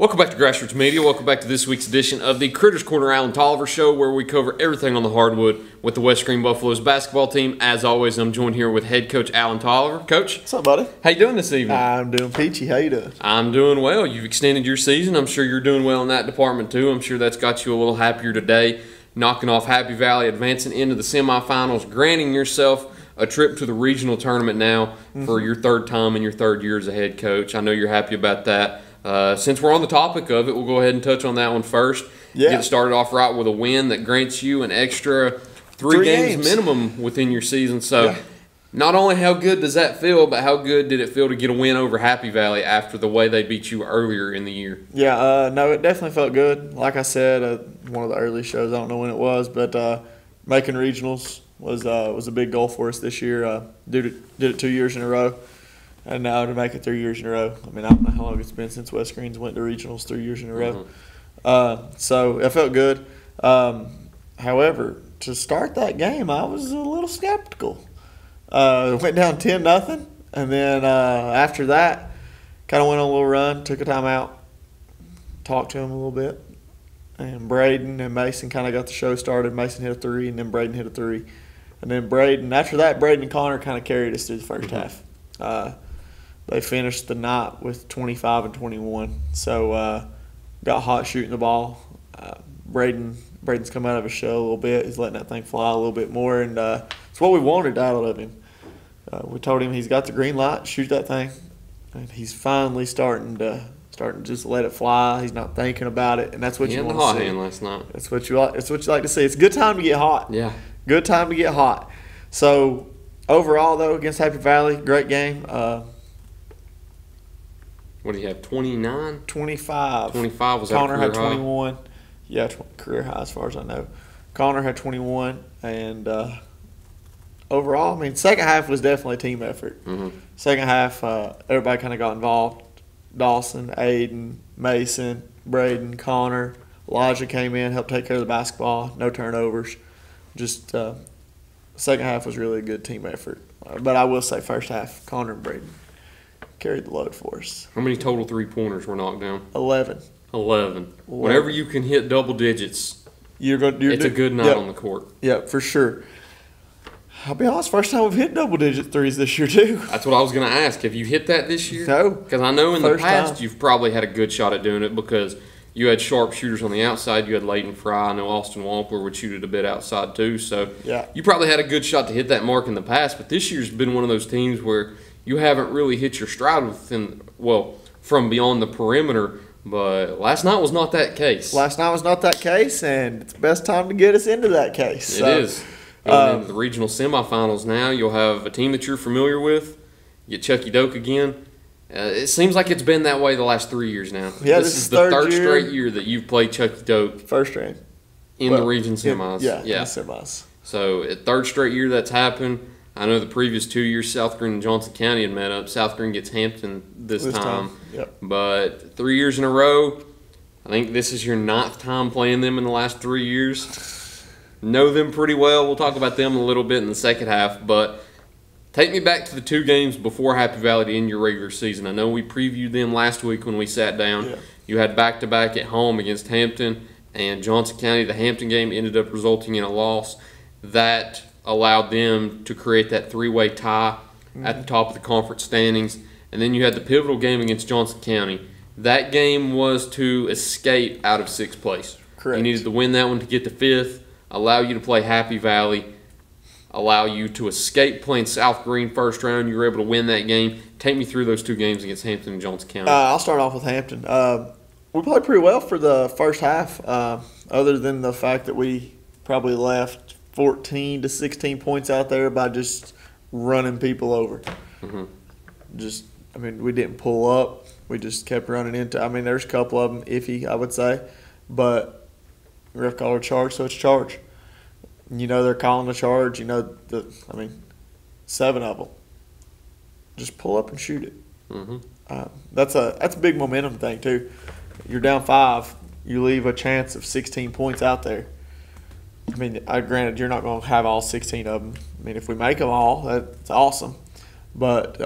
Welcome back to Grassroots Media. Welcome back to this week's edition of the Critters Corner Alan Tolliver Show, where we cover everything on the hardwood with the West Green Buffaloes basketball team. As always, I'm joined here with head coach Alan Tolliver. Coach, what's up, buddy? How you doing this evening? I'm doing peachy. How you doing? I'm doing well. You've extended your season. I'm sure you're doing well in that department too. I'm sure that's got you a little happier today, knocking off Happy Valley, advancing into the semifinals, granting yourself a trip to the regional tournament now for your third time in your third year as a head coach. I know you're happy about that. Since we're on the topic of it, we'll go ahead and touch on that one first. Yeah. Get started off right with a win that grants you an extra three games minimum within your season. So not only how good does that feel, but how good did it feel to get a win over Happy Valley after the way they beat you earlier in the year? Yeah, no, it definitely felt good. Like I said, one of the early shows, I don't know when it was, but making regionals was a big goal for us this year. Did it 2 years in a row. And now to make it 3 years in a row. I mean, I don't know how long it's been since West Greens went to regionals 3 years in a row. So it felt good. However, to start that game, I was a little skeptical. Went down 10-0, and then after that, kind of went on a little run, took a timeout, talked to him a little bit. And Braden and Mason kind of got the show started. Mason hit a three, and then Braden hit a three. And then after that, Braden and Connor kind of carried us through the first half. They finished the night with 25 and 21. So got hot shooting the ball. Braden's come out of his shell a little bit. He's letting that thing fly a little bit more, and it's what we wanted out of him. We told him he's got the green light, shoot that thing, and he's finally starting to just let it fly. He's not thinking about it, and that's what you want to see. He had the hot hand last night. That's what you like. It's what you like to see. It's a good time to get hot. Yeah, good time to get hot. So overall, though, against Happy Valley, great game. What do you have, 29? 25. 25 was Connor our had career high? 21. Yeah, career high as far as I know. Connor had 21. And overall, I mean, second half was definitely a team effort. Second half, everybody kind of got involved. Dawson, Aiden, Mason, Braden, Connor. Elijah came in, helped take care of the basketball. No turnovers. Just second half was really a good team effort. But I will say first half, Connor and Braden carried the load for us. How many total three-pointers were knocked down? 11. 11. Whenever you can hit double digits, it's a good night on the court. Yeah, for sure. I'll be honest, first time we've hit double-digit threes this year, too. That's what I was going to ask. Have you hit that this year? No. Because I know in the past time. You've probably had a good shot at doing it because you had sharp shooters on the outside. You had Leighton Fry. I know Austin Wampler would shoot it a bit outside, too. So you probably had a good shot to hit that mark in the past. But this year's been one of those teams where you haven't really hit your stride from beyond the perimeter. But last night was not that case. Last night was not that case, and it's the best time to get us into that case. It is. Going into the regional semifinals now, you'll have a team that you're familiar with. You get Chucky Doak again. It seems like it's been that way the last 3 years now. Yeah, this is the third straight year that you've played Chucky Doak. First game. In the region semis. Yeah, in the semis. So, third straight year that's happened. I know the previous 2 years, South Green and Johnson County had met up. South Green gets Hampton this time. Yep. But 3 years in a row, I think this is your 9th time playing them in the last 3 years. Know them pretty well. We'll talk about them a little bit in the second half. But take me back to the 2 games before Happy Valley to end your regular season. I know we previewed them last week when we sat down. Yeah. You had back-to-back at home against Hampton and Johnson County. The Hampton game ended up resulting in a loss. That allowed them to create that 3-way tie at the top of the conference standings. And then you had the pivotal game against Johnson County. That game was to escape out of 6th place. Correct. You needed to win that one to get to 5th, allow you to play Happy Valley, allow you to escape playing South Green first round. You were able to win that game. Take me through those 2 games against Hampton and Johnson County. I'll start off with Hampton. We played pretty well for the first half, other than the fact that we probably left 14 to 16 points out there by just running people over. We didn't pull up. We just kept running into. There's a couple of them iffy, I would say, but ref called a charge, so it's charge. They're calling a charge. 7 of them. Just pull up and shoot it. That's a big momentum thing too. You're down 5. You leave a chance of 16 points out there. Granted, you're not going to have all 16 of them. If we make them all, that's awesome. But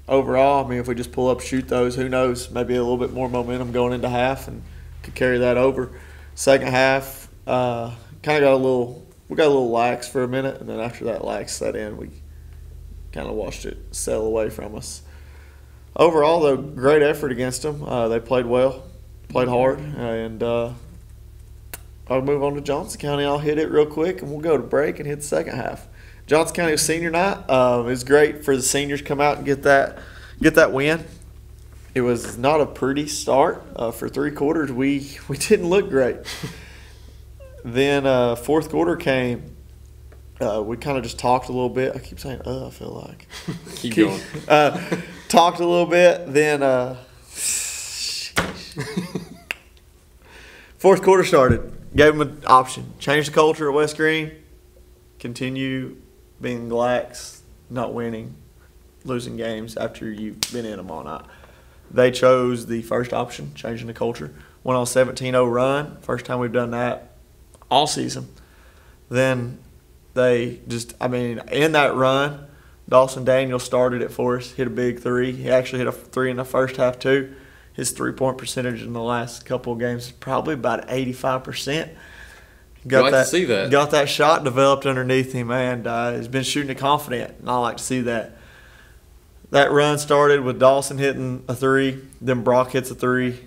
overall, I mean, if we just pull up, shoot those, who knows? Maybe a little bit more momentum going into half and could carry that over. Second half, kind of got a little lax for a minute, and then after that lax set in, we kind of watched it sail away from us. Overall, though, great effort against them. They played well, played hard, and I'll move on to Johnson County. I'll hit it real quick, and we'll go to break and hit the second half. Johnson County was senior night. It was great for the seniors to come out and get that win. It was not a pretty start. For 3 quarters, we didn't look great. Then fourth quarter came. We kind of just talked a little bit. I keep saying, I feel like. Keep going. Talked a little bit. Then fourth quarter started. Gave them an option. Change the culture at West Green. Continue being lax, not winning, losing games after you've been in them all night. They chose the first option, changing the culture. Went on a 17-0 run. First time we've done that all season. Then they just, in that run, Dawson Daniel started it for us, hit a big 3. He actually hit a 3 in the first half too. His 3-point percentage in the last couple of games is probably about 85%. To see that. Got that shot developed underneath him, and he's been shooting it confident, and I like to see that. That run started with Dawson hitting a 3, then Brock hits a 3,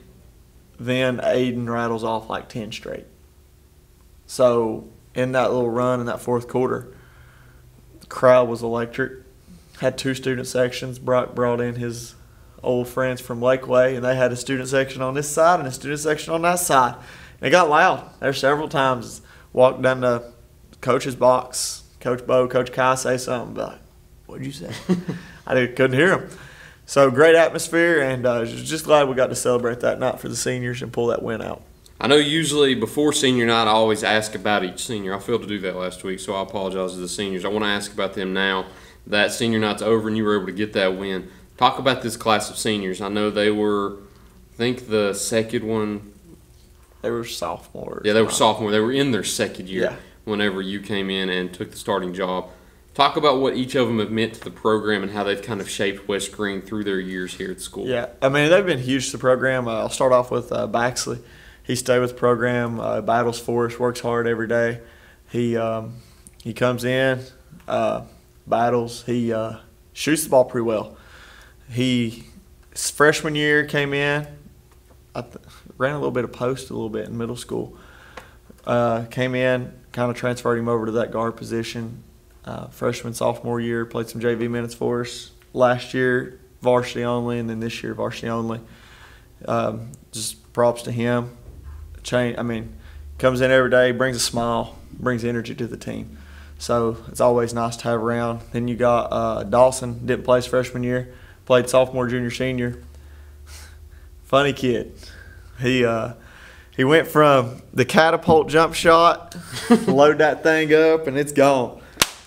then Aiden rattles off like 10 straight. So in that little run in that fourth quarter, the crowd was electric. Had 2 student sections. Brock brought in his old friends from Lakeway, and they had a student section on this side and a student section on that side. And it got loud. There several times. Walked down the coach's box, Coach Bo, Coach Kai say something, but like, what'd you say? I couldn't hear him. So great atmosphere, and just glad we got to celebrate that night for the seniors and pull that win out. I know usually before senior night I always ask about each senior. I failed to do that last week, so I apologize to the seniors. I want to ask about them now that senior night's over and you were able to get that win. Talk about this class of seniors. I know they were, I think the second one. They were sophomores. Yeah, they were sophomore. They were in their second year Yeah. whenever you came in and took the starting job. Talk about what each of them have meant to the program and how they've kind of shaped West Green through their years here at school. Yeah, they've been huge to the program. I'll start off with Baxley. He stayed with the program, battles for us, works hard every day. He comes in, battles. He shoots the ball pretty well. His freshman year came in, ran a little bit of post a little bit in middle school. Came in, kind of transferred him over to that guard position. Freshman, sophomore year, played some JV minutes for us. Last year, varsity only, and then this year, varsity only. Just props to him. Comes in every day, brings a smile, brings energy to the team. So it's always nice to have around. Then you got Dawson, didn't play his freshman year, played sophomore, junior, senior. Funny kid. He went from the catapult jump shot, load that thing up, and it's gone.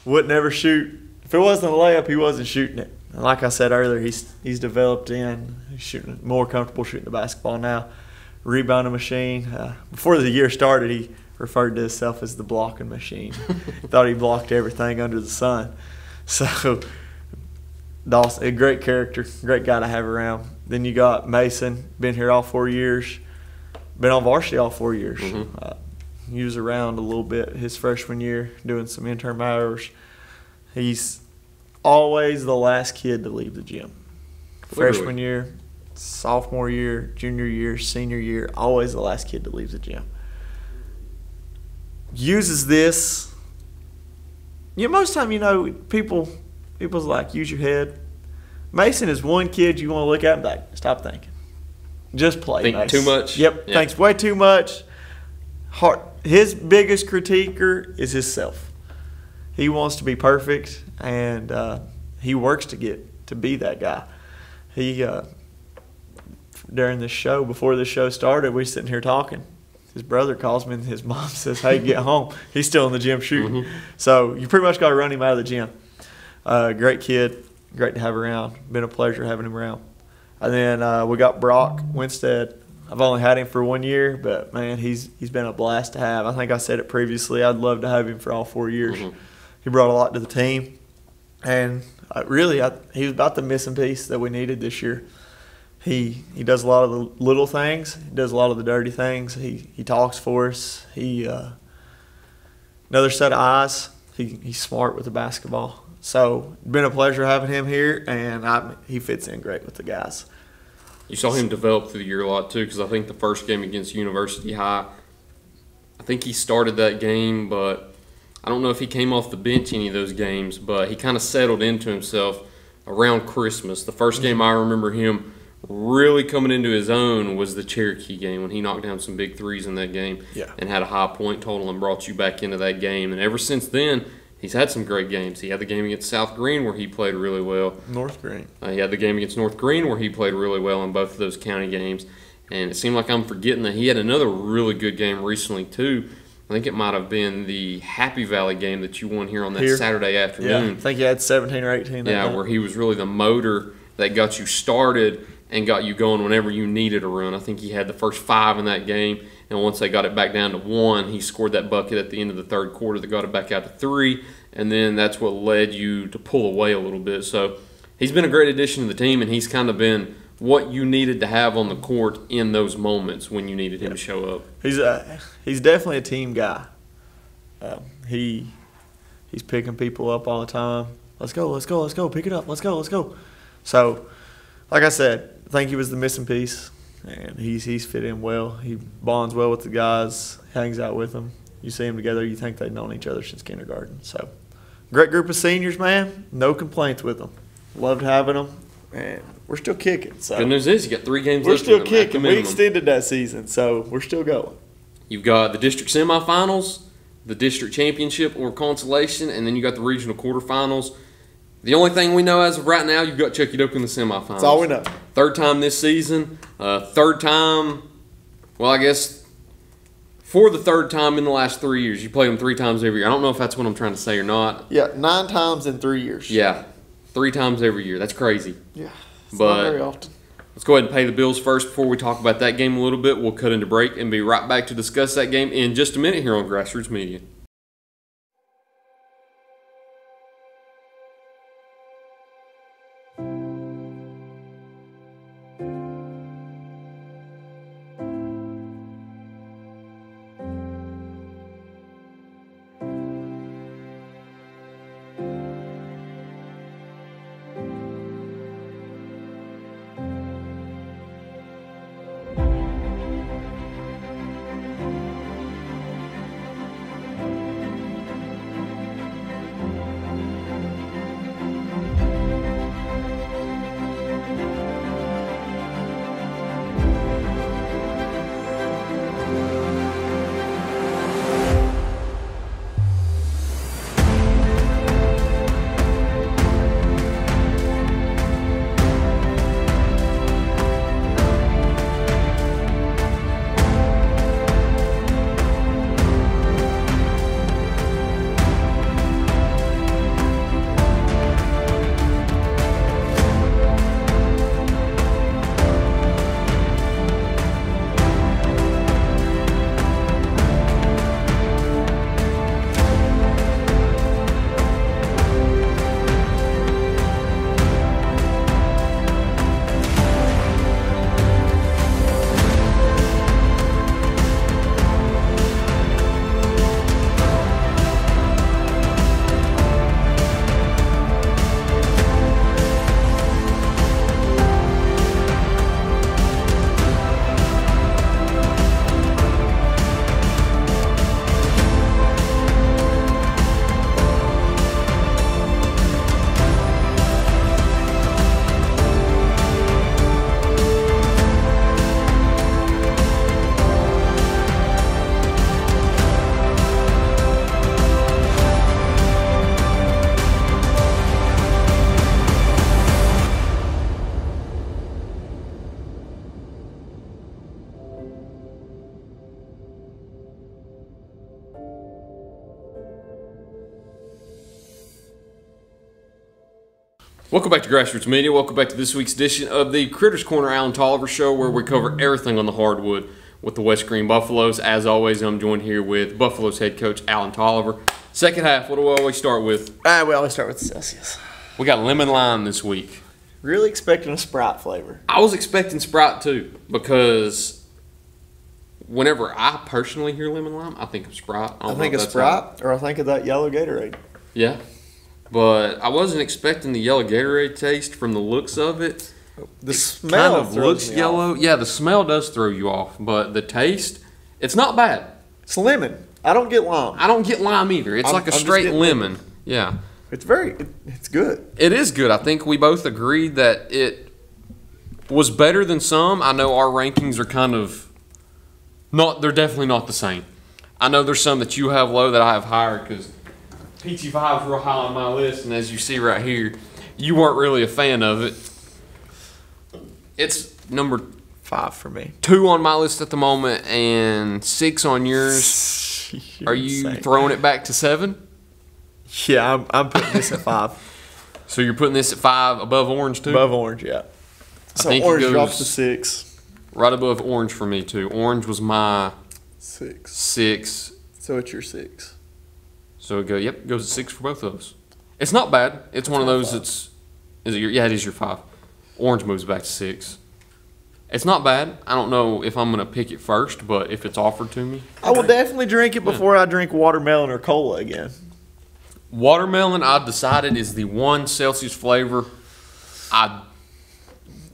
Wouldn't ever shoot. If it wasn't a layup, he wasn't shooting it. And like I said earlier, he's developed in. He's shooting more comfortable shooting the basketball now. Rebounding machine. Before the year started, he referred to himself as the blocking machine. Thought he blocked everything under the sun. So Dawson, a great character, great guy to have around. Then you got Mason, been here all 4 years, been on varsity all 4 years. He was around a little bit his freshman year, doing some intern hours. He's always the last kid to leave the gym. Literally. Freshman year, sophomore year, junior year, senior year, always the last kid to leave the gym. Uses this. Most time, people's like, use your head. Mason is one kid you want to look at and be like, stop thinking. Just play, Think Mason. too much? Yep, Yeah. thinks way too much. His biggest critiquer is himself. He wants to be perfect, and he works to get to be that guy. He during the show, before the show started, we were sitting here talking. His brother calls me, and his mom says, "Hey, get home." He's still in the gym shooting. So you pretty much got to run him out of the gym. Great kid, great to have around. Been a pleasure having him around. And then we got Brock Winstead. I've only had him for 1 year, but, man, he's been a blast to have. I think I said it previously. I'd love to have him for all 4 years. He brought a lot to the team. And he was about the missing piece that we needed this year. He does a lot of the little things. He does a lot of the dirty things. He talks for us. Another set of eyes. He's smart with the basketball. So it's been a pleasure having him here, and he fits in great with the guys. You saw him develop through the year a lot too, because I think the first game against University High, I think he started that game, but I don't know if he came off the bench any of those games, but he kind of settled into himself around Christmas. The first game I remember him really coming into his own was the Cherokee game when he knocked down some big threes in that game and had a high point total and brought you back into that game. And ever since then, he's had some great games. He had the game against South Green where he played really well. North Green. He had the game against North Green where he played really well in both of those county games. And it seemed like I'm forgetting that he had another really good game recently too. I think it might have been the Happy Valley game that you won here on that Saturday afternoon. Yeah, I think he had 17 or 18. Where he was really the motor that got you started and got you going whenever you needed a run. I think he had the first 5 in that game, and once they got it back down to 1, he scored that bucket at the end of the third quarter that got it back out to 3, and then that's what led you to pull away a little bit. So he's been a great addition to the team, and he's kind of been what you needed to have on the court in those moments when you needed him to show up. He's definitely a team guy. He's picking people up all the time. Let's go, pick it up, let's go. So, like I said, I think he was the missing piece, and he's fit in well. He bonds well with the guys, hangs out with them. You see them together, you think they've known each other since kindergarten. So, great group of seniors, man. No complaints with them. Loved having them, and we're still kicking. So good news is you got 3 games we're left. We're still kicking. We extended that season, so we're still going. You've got the district semifinals, the district championship or consolation, and then you got the regional quarterfinals. The only thing we know as of right now, you've got Chucky Doak in the semifinals. That's all we know. 3rd time this season. 3rd time, well, I guess for the 3rd time in the last 3 years. You play them 3 times every year. I don't know if that's what I'm trying to say or not. Yeah, 9 times in 3 years. Yeah, 3 times every year. That's crazy. Yeah, it's but not very often. Let's go ahead and pay the bills first before we talk about that game a little bit. We'll cut into break and be right back to discuss that game in just a minute here on Grassroots Media. Welcome back to Grassroots Media. Welcome back to this week's edition of the Critters Corner Alan Tolliver Show, where we cover everything on the hardwood with the West Green Buffaloes. As always, I'm joined here with Buffaloes head coach Alan Tolliver. Second half, what do we always start with? We always start with the Celsius. We got lemon lime this week. Really expecting a Sprite flavor. I was expecting Sprite too because whenever I personally hear lemon lime, I think of Sprite. I think of Sprite, or I think of that yellow Gatorade. Yeah, but I wasn't expecting the yellow Gatorade taste from the looks of it. The smell kind of looks yellow. Off. Yeah, the smell does throw you off, but the taste, it's not bad. It's lemon. I don't get lime. I don't get lime either. It's like a straight lemon. Yeah. It's it's good. It is good. I think we both agreed that it was better than some. I know our rankings are kind of they're definitely not the same. I know there's some that you have low that I have higher because PT5 is real high on my list, and as you see right here, you weren't really a fan of it. It's number 5 for me. 2 on my list at the moment and 6 on yours. Are you throwing it back to 7? Yeah, I'm putting this at 5. So you're putting this at 5 above orange too? Above orange, yeah. So think orange it goes drops to 6. Right above orange for me too. Orange was my 6. So it's your 6. So it goes at 6 for both of those. It's not bad. It's one of those it is your 5. Orange moves back to 6. It's not bad. I don't know if I'm going to pick it first, but if it's offered to me. I will definitely drink it before I drink watermelon or cola again. Watermelon, I've decided, is the one Celsius flavor I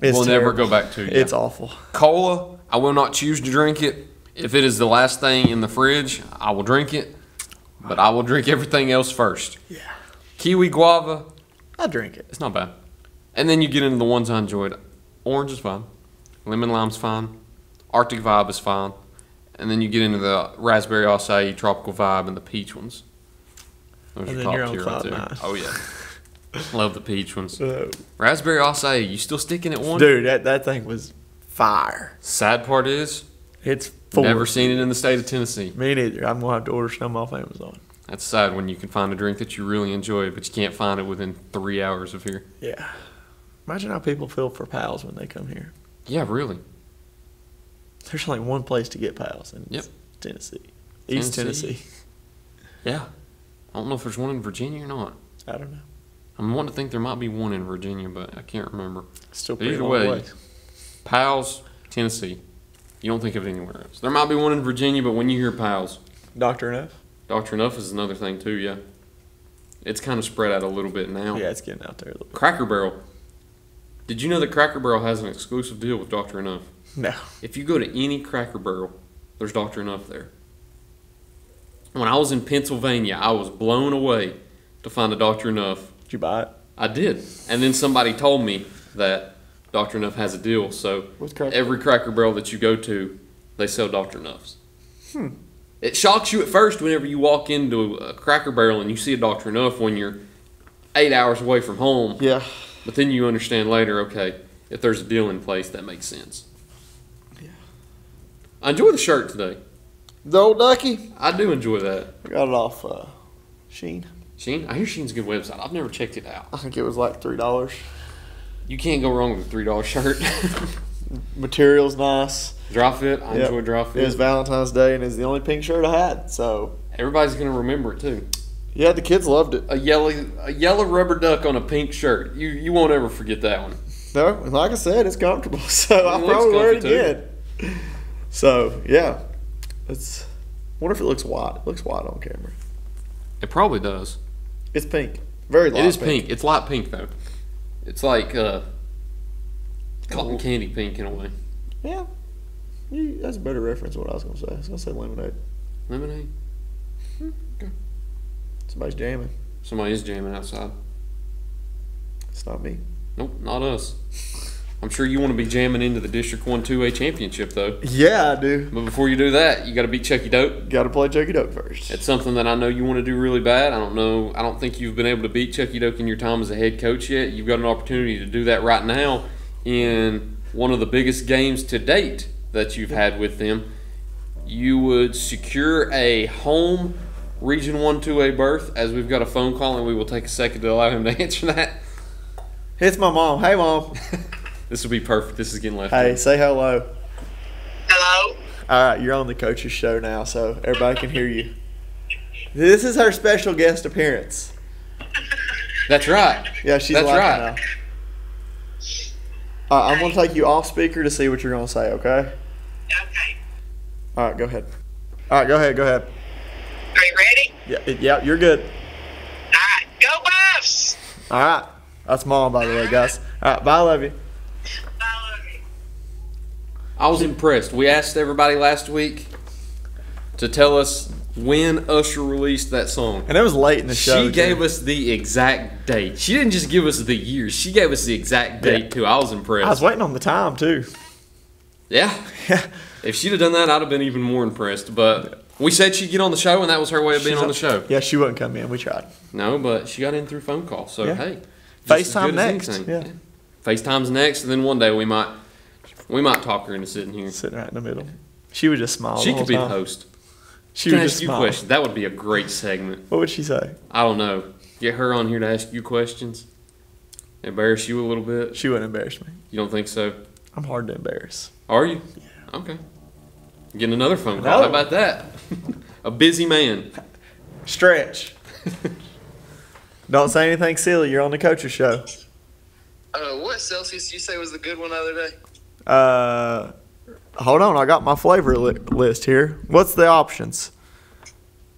will never go back to. It's awful. Cola, I will not choose to drink it. If it is the last thing in the fridge, I will drink it. But I will drink everything else first. Yeah. Kiwi guava, I drink it. it's not bad. And then you get into the ones I enjoyed. Orange is fine. Lemon lime's fine. Arctic Vibe is fine. And then you get into the raspberry acai, tropical vibe, and the peach ones. Those And are then you're top on tier cloud right there. 9. Oh yeah, love the peach ones. Uh, Raspberry acai, you still sticking at 1? Dude, that thing was fire. Sad part is, It's 4. never seen it in the state of Tennessee. Me neither. I'm going to have to order some off Amazon. That's sad when you can find a drink that you really enjoy, but you can't find it within 3 hours of here. Yeah. Imagine how people feel for pals when they come here. Yeah, really. There's only one place to get pals, and it's Tennessee. East Tennessee. Yeah. I don't know if there's one in Virginia or not. I don't know. I'm wanting to think there might be one in Virginia, but I can't remember. Still But pretty either long way, way. Pals, Tennessee. You don't think of it anywhere else. There might be one in Virginia, but when you hear Pals, Dr. Enough? Dr. Enough is another thing too, yeah. It's kind of spread out a little bit now. Yeah, it's getting out there a little bit. Cracker Barrel. Did you know that Cracker Barrel has an exclusive deal with Dr. Enough? No. If you go to any Cracker Barrel, there's Dr. Enough there. When I was in Pennsylvania, I was blown away to find a Dr. Enough. Did you buy it? I did. And then somebody told me that Dr. Enough has a deal. So every Cracker Barrel that you go to, they sell Dr. Enough's. It shocks you at first whenever you walk into a Cracker Barrel and you see a Dr. Enough when you're 8 hours away from home. Yeah. But then you understand later, okay, if there's a deal in place, that makes sense. Yeah. I enjoy the shirt today. The old ducky? I do enjoy that. I got it off Sheen. Sheen? I hear Sheen's a good website. I've never checked it out. I think it was like $3. You can't go wrong with a $3 shirt. Material's nice. Dry fit. I enjoy dry fit. It was Valentine's Day, and it's the only pink shirt I had. So everybody's gonna remember it too. Yeah, the kids loved it. A yellow rubber duck on a pink shirt. You won't ever forget that one. No, like I said, it's comfortable. So I'll probably wear it again. So yeah, it's. Wonder if it looks white. It looks white on camera. It probably does. It's pink. Very light. It is pink. It's light pink though. It's like cotton candy pink in a way. Yeah. That's a better reference than what I was going to say. I was going to say lemonade. Lemonade? Okay. Somebody's jamming. Somebody is jamming outside. It's not me. Nope, not us. I'm sure you want to be jamming into the District 1 2A championship, though. Yeah, I do. But before you do that, you got to beat Chucky Dope. Got to play Chucky Dope first. It's something that I know you want to do really bad. I don't think you've been able to beat Chucky Dope in your time as a head coach yet. You've got an opportunity to do that right now in one of the biggest games to date that you've had with them. You would secure a home Region 1 2A berth, as we've got a phone call, and we will take a second to allow him to answer that. It's my mom. Hey, Mom. This will be perfect. This is getting left. Hey, say hello. Hello? All right, you're on the coach's show now, so everybody can hear you. This is her special guest appearance. That's right. Yeah, she's That's laughing right. now. I'm going to take you off speaker to see what you're going to say, okay? Okay. All right, go ahead. All right, go ahead. Are you ready? Yeah, you're good. All right. Go Buffs! All right. That's Mom, by the way, guys. All right, bye, I love you. I was impressed. We asked everybody last week to tell us when Usher released that song. And it was late in the show. She gave us the exact date. She didn't just give us the years. She gave us the exact date, too. I was impressed. I was waiting on the time, too. Yeah. If she'd have done that, I'd have been even more impressed. But we said she'd get on the show, and that was her way of being on the show. Yeah, she wouldn't come in. We tried. No, but she got in through phone call. So, Yeah. hey. just as FaceTime good as next. anything. Yeah. FaceTime's next, and then one day we might talk her into sitting here. Sitting right in the middle. She would just smile. She the whole could be the time. host. She She would can just ask you smile. questions. That would be a great segment. What would she say? I don't know. Get her on here to ask you questions. Embarrass you a little bit. She wouldn't embarrass me. You don't think so? I'm hard to embarrass. Are you? Yeah. Okay. Getting another phone call. No. How about that? A busy man. Stretch. Don't say anything silly. You're on the coach's show. What Celsius did you say was the good one the other day? Hold on. I got my flavor list here. What's the options?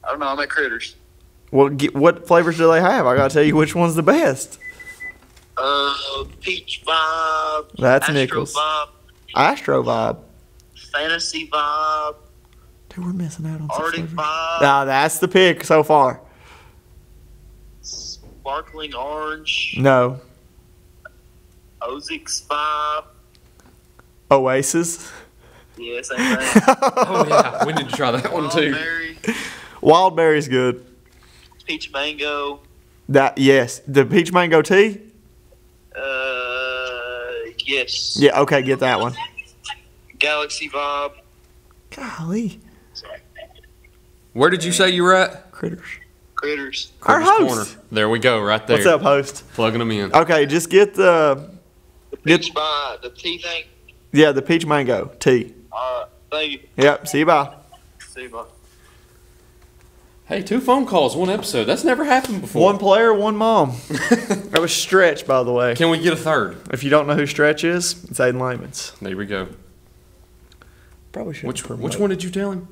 I don't know. I'm at Critters. What flavors do they have? I got to tell you which one's the best. Peach Vibe. That's Astro Nichols. Vibe. Astro Vibe. Fantasy Vibe. Dude, we're missing out on some Arctic flavors. Vibe. Nah, that's the pick so far. Sparkling Orange. No. Ozix Vibe. Oasis. Yeah, same thing. Oh, yeah. We need to try that one, too. Berry. Wild berry's good. Peach Mango. Yes. The peach mango tea? Yes. Yeah, okay, get that one. Galaxy Vibe. Golly. Where did you say you were at? Critters. Critters. Our Critters host. Corner. There we go, right there. What's up, host? Plugging them in. Okay, just get the Peach Vibe. The tea thing. the peach mango tea. Thank you. Yep, see you bye. See you, bye. Hey, 2 phone calls, 1 episode. That's never happened before. One player, one mom. That was Stretch, by the way. Can we get a third? If you don't know who Stretch is, it's Aiden Layman's. There we go. Probably should. Which one did you tell him?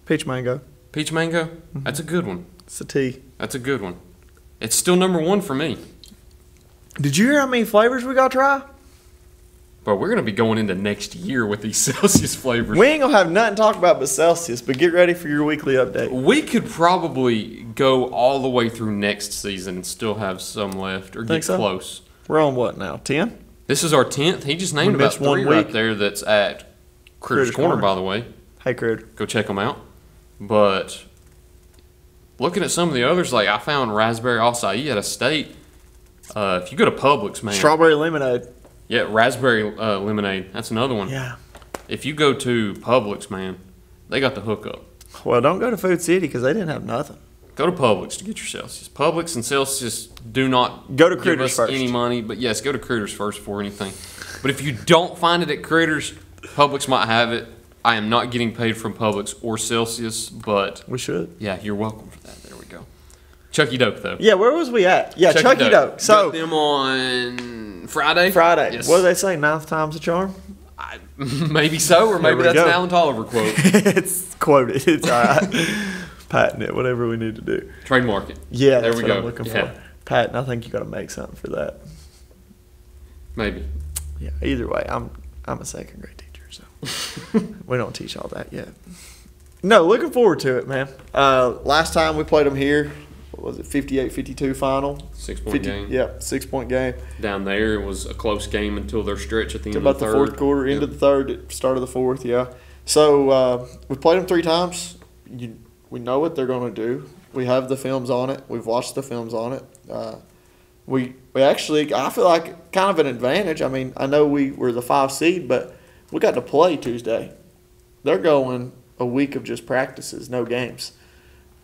Peach mango. Peach mango? That's a good one. It's a tea. That's a good one. It's still number 1 for me. Did you hear how many flavors we got to try? But we're going to be going into next year with these Celsius flavors. We ain't going to have nothing to talk about but Celsius, but get ready for your weekly update. We could probably go all the way through next season and still have some left or Think get so? close. We're on what now, 10? This is our 10th. He just named We about missed one 3 right week. there that's at Critters Critters Corner, Corner. by the way. Hey, Critter. Go check them out. But looking at some of the others, like I found raspberry acai at a state. If you go to Publix, man. Strawberry lemonade. Yeah, raspberry lemonade. That's another one. Yeah. If you go to Publix, man, they got the hookup. Well, don't go to Food City because they didn't have nothing. Go to Publix to get your Celsius. Publix and Celsius do not Go to give Critters us first. any money, but yes, go to Critters first before anything. But if you don't find it at Critters, Publix might have it. I am not getting paid from Publix or Celsius, but We should. yeah, you're welcome for that. There we go. Chucky Doke, though. Yeah, where was we at? Yeah, Chucky Doke. So, got them on Friday. Friday. Yes. What do they say? 9th time's a charm? Maybe so, or maybe we that's go. an Alan Tolliver quote. It's quoted. It's all right. Patent it, whatever we need to do. Trademark it. Yeah, There that's we what go. I'm looking Yeah. for. Patent, I think you got to make something for that. Maybe. Yeah, either way, I'm a second grade teacher, so we don't teach all that yet. No, looking forward to it, man. Last time we played them here, what was it, 58-52 final? 6-point game. Yep, 6-point game. Down there, it was a close game until their stretch at the end About of the the fourth third. quarter, into the third, start of the fourth, yeah. So we played them 3 times. We know what they're going to do. We have the films on it. We've watched the films on it. We actually, I feel like kind of an advantage. I mean, I know we were the 5 seed, but we got to play Tuesday. They're going a week of just practices, no games.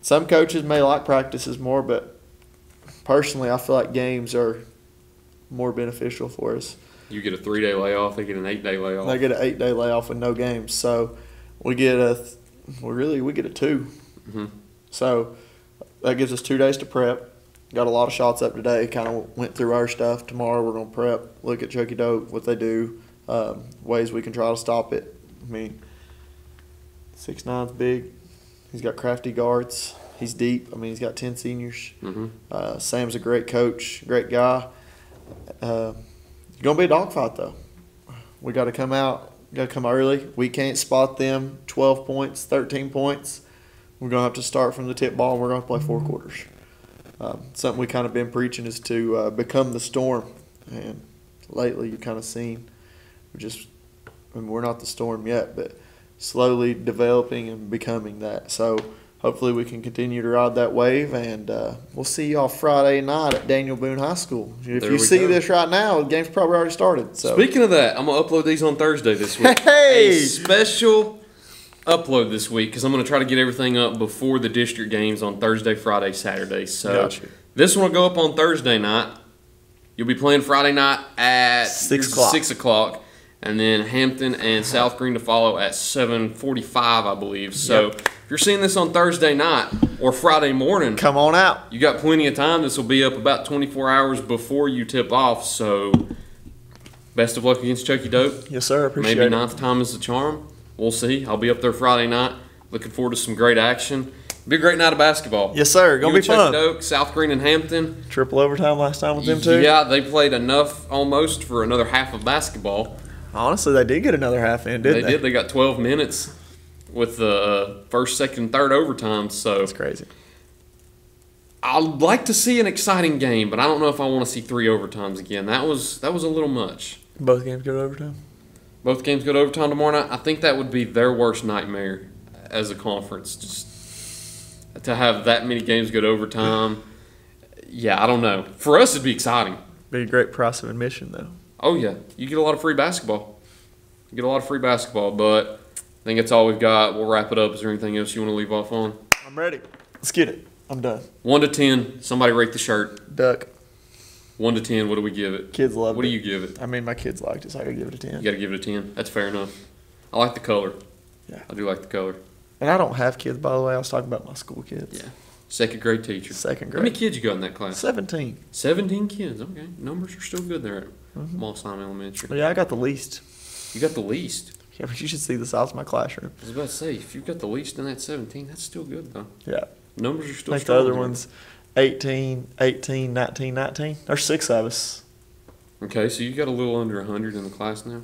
Some coaches may like practices more, but personally, I feel like games are more beneficial for us. You get a 3-day layoff. They get an 8-day layoff. They get an 8-day layoff with no games, so we get a 2. Mhm. So that gives us 2 days to prep. got a lot of shots up today. Kind of went through our stuff. Tomorrow we're gonna prep, look at Chucky Dope, what they do, ways we can try to stop it. I mean, 6'9's big. He's got crafty guards. He's deep. I mean, he's got 10 seniors. Sam's a great coach, great guy. It's gonna be a dogfight though. We got to come out. Got to come early. We can't spot them 12 points, 13 points. We're going to have to start from the tip ball, and we're going to play 4 quarters. Something we kind of been preaching is to become the Storm. And lately you've kind of seen we're not the Storm yet, but slowly developing and becoming that. So hopefully we can continue to ride that wave, and we'll see y'all Friday night at Daniel Boone High School. If you see this right now, the game's probably already started. So. Speaking of that, I'm going to upload these on Thursday this week. Hey! A special upload this week because I'm going to try to get everything up before the district games on Thursday, Friday, Saturday. So Gotcha. This one will go up on Thursday night. You'll be playing Friday night at 6 o'clock. 6 o'clock. And then Hampton and South Green to follow at 7:45, I believe. So if you're seeing this on Thursday night or Friday morning, come on out. You got plenty of time. This will be up about 24 hours before you tip off. So best of luck against Chucky Dope. Yes, sir. Appreciate Maybe it. ninth time is the charm. We'll see. I'll be up there Friday night. Looking forward to some great action. Be a great night of basketball. Yes, sir. Gonna be Chucky fun. Dope, South Green and Hampton. Triple overtime last time with them too. Yeah, they played enough almost for another half of basketball. Honestly, they did get another half in, didn't they? They did. They got 12 minutes with the first, second, third overtime. So That's crazy. I'd like to see an exciting game, but I don't know if I want to see 3 overtimes again. That was a little much. Both games go to overtime? Both games go to overtime tomorrow night. I think that would be their worst nightmare as a conference. Just to have that many games go to overtime. Yeah, I don't know. For us, it'd be exciting. Be a great price of admission, though. Oh, yeah. You get a lot of free basketball. But I think that's all we've got. We'll wrap it up. Is there anything else you want to leave off on? I'm ready. Let's get it. I'm done. 1 to 10. Somebody rate the shirt. Duck. 1 to 10. What do we give it? Kids loved it. What do you give it? I mean, my kids liked it, so I gotta give it a 10. You got to give it a 10. That's fair enough. I like the color. Yeah. I do like the color. And I don't have kids, by the way. I was talking about my school kids. Yeah. Second grade teacher. Second How grade. many kids you got in that class? 17. 17 kids. Okay. Numbers are still good there at Mossheim Elementary. But yeah, I got the least. You got the least. Yeah, but you should see the size of my classroom. I was about to say, if you've got the least in that 17, that's still good, though. Yeah. Numbers are still I think the strong other there. one's 18, 18, 19, 19. There's 6 of us. Okay, so you got a little under 100 in the class now?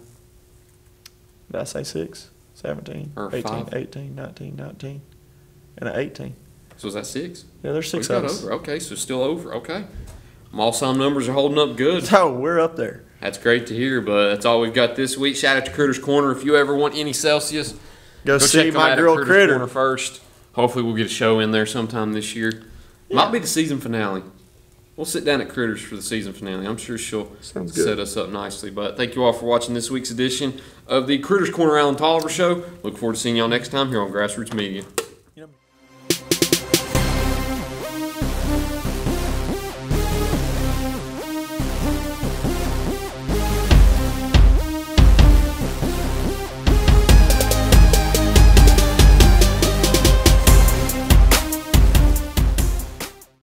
Did I say 6? 17, Or 18, 5. 18, 19, 19, and an 18. So is that 6? Yeah, there's 6 We of got us. over. Okay, so still over. Okay. Mossheim numbers are holding up good. So we're up there. That's great to hear, but that's all we've got this week. Shout out to Critters Corner. If you ever want any Celsius, Go check see them my out girl at Critters Corner Critter. first. Hopefully we'll get a show in there sometime this year. Might be the season finale. We'll sit down at Critters for the season finale. I'm sure she'll Sounds good. set us up nicely. But thank you all for watching this week's edition of the Critters Corner Allen Tolliver Show. Look forward to seeing y'all next time here on Grassroots Media.